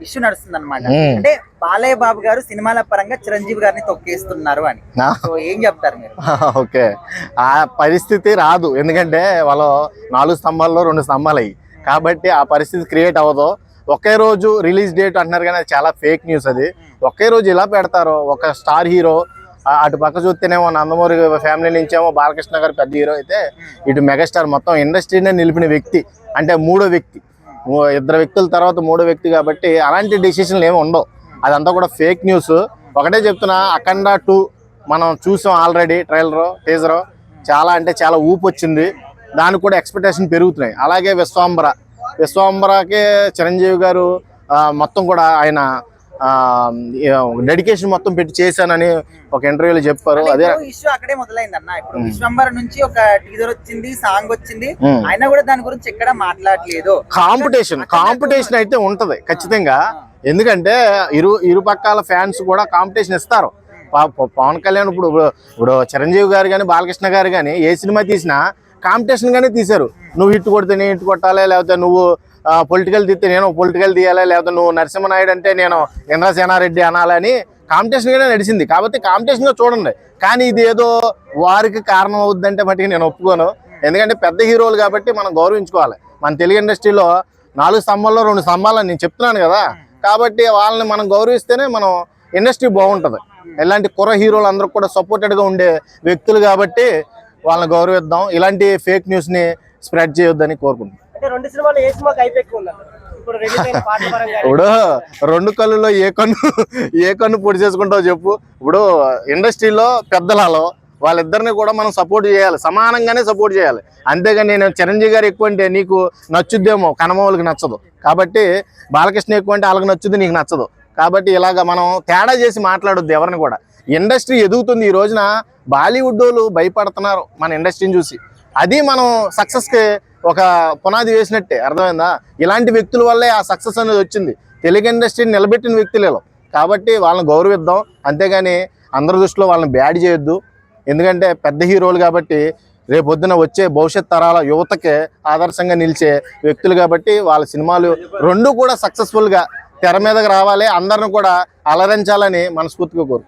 Issue నడుస్తుంది అనమాట. అంటే బాలయ్య బాబు గారు సినిమాల పరంగా చిరంజీవి గారిని తొక్కేస్తున్నారు అని. సో ఏం చెప్తారు మీరు? ఓకే, ఆ పరిస్థితి రాదు. ఎందుకంటే వాళ్ళు 4 స్తంభాల్లో 2 స్తంభాలు అయ్యి, కాబట్టి ఆ పరిస్థితి క్రియేట్ అవ్వదు. ఒకే రోజు రిలీజ్ డేట్ అంటున్నారు కానీ అది చాలా ఫేక్ న్యూస్. అది ఒకే రోజు ఇలా పెడతారు. ఒక స్టార్ హీరో అటు పక్క చూస్తేనేమో నందమూరి ఫ్యామిలీ నుంచేమో బాలకృష్ణ గారు పెద్ద హీరో అయితే, ఇటు మెగాస్టార్ మొత్తం ఇండస్ట్రీనే నిలిపిన వ్యక్తి, అంటే 3వ వ్యక్తి, 2 వ్యక్తుల తర్వాత 3వ వ్యక్తి. కాబట్టి అలాంటి డెసిషన్లు ఏమి ఉండవు. అదంతా కూడా ఫేక్ న్యూస్. ఒకటే చెప్తున్నా, అఖండ 2 మనం చూసాం ఆల్రెడీ, ట్రైలర్ టీజర్ చాలా అంటే చాలా ఊపు వచ్చింది. దానికి కూడా ఎక్స్పెక్టేషన్ పెరుగుతున్నాయి. అలాగే విశ్వాంబరకే చిరంజీవి గారు మొత్తం కూడా ఆయన డెడికేషన్ మొత్తం పెట్టి చేశానని ఒక ఇంటర్వ్యూలో చెప్పారు. అదే ఇష్యూ అక్కడే మొదలైంది అన్న. ఇప్పుడు విశ్వంబర నుంచి ఒక టీజర్ వచ్చింది, సాంగ్ వచ్చింది, అయినా కూడా దాని గురించి ఎక్కడ మాట్లాడలేదు. కాంపిటీషన్ అయితే ఉంటది ఖచ్చితంగా. ఎందుకంటే ఇరు పక్కల ఫ్యాన్స్ కూడా కాంపిటీషన్ ఇస్తారు. పవన్ కళ్యాణ్ ఇప్పుడు చిరంజీవి గారు కానీ బాలకృష్ణ గారు కానీ ఏ సినిమా తీసినా కాంపిటీషన్ గానే తీశారు. నువ్వు హిట్ కొడితే నేను హిట్ కొట్టాలి, లేకపోతే నువ్వు పొలిటికల్ తీస్తే నేను పొలిటికల్ తీయాలి, లేకపోతే నువ్వు నరసింహనాయుడు అంటే నేను ఇంద్రసేనారెడ్డి అనాలని కాంపిటీషన్ గానే నడిచింది. కాబట్టి కాంపిటీషన్ గా చూడండి. కానీ ఇది ఏదో వారికి కారణం అవుద్దంటే మటుకు నేను ఒప్పుకోను. ఎందుకంటే పెద్ద హీరోలు కాబట్టి మనం గౌరవించుకోవాలి. మన తెలుగు ఇండస్ట్రీలో 4 స్తంభాల్లో 2 స్తంభాలని నేను చెప్తున్నాను కదా. కాబట్టి వాళ్ళని మనం గౌరవిస్తేనే మనం ఇండస్ట్రీ బాగుంటుంది. ఇలాంటి కుర్ర హీరోలు అందరూ కూడా సపోర్టెడ్గా ఉండే వ్యక్తులు కాబట్టి వాళ్ళని గౌరవిద్దాం. ఇలాంటి ఫేక్ న్యూస్ ని స్ప్రెడ్ చేయొద్దని కోరుకుంటున్నాం. ఇప్పుడు 2 కళ్ళులో ఏ కన్ను పొడి చేసుకుంటావు చెప్పు. ఇప్పుడు ఇండస్ట్రీలో పెద్దలలో వాళ్ళిద్దరిని కూడా మనం సపోర్ట్ చేయాలి, సమానంగానే సపోర్ట్ చేయాలి. అంతేగాని నేను చిరంజీవి గారు ఎక్కువ అంటే నీకు నచ్చుద్దేమో, కనమోళ్ళకి నచ్చదు. కాబట్టి బాలకృష్ణ ఎక్కువ అంటే వాళ్ళకి నచ్చుద్ది, నీకు నచ్చదు. కాబట్టి ఇలాగ మనం తేడా చేసి మాట్లాడొద్దు ఎవరిని కూడా. ఇండస్ట్రీ ఎదుగుతుంది. ఈ రోజున బాలీవుడ్ వాళ్ళు భయపడుతున్నారు మన ఇండస్ట్రీని చూసి. అది మనం సక్సెస్కి ఒక పునాది వేసినట్టే, అర్థమైందా? ఇలాంటి వ్యక్తుల వల్లే ఆ సక్సెస్ అనేది వచ్చింది. తెలుగు ఇండస్ట్రీని నిలబెట్టిన వ్యక్తులేలో. కాబట్టి వాళ్ళని గౌరవిద్దాం, అంతేగాని అందరి దృష్టిలో వాళ్ళని బ్యాడ్ చేయొద్దు. ఎందుకంటే పెద్ద హీరోలు కాబట్టి రేపొద్దున వచ్చే భవిష్యత్ తరాల యువతకే ఆదర్శంగా నిలిచే వ్యక్తులు కాబట్టి వాళ్ళ సినిమాలు 2 కూడా సక్సెస్ఫుల్గా తెర మీదకి రావాలి, అందరిని కూడా అలరించాలని మనస్ఫూర్తిగా కోరు.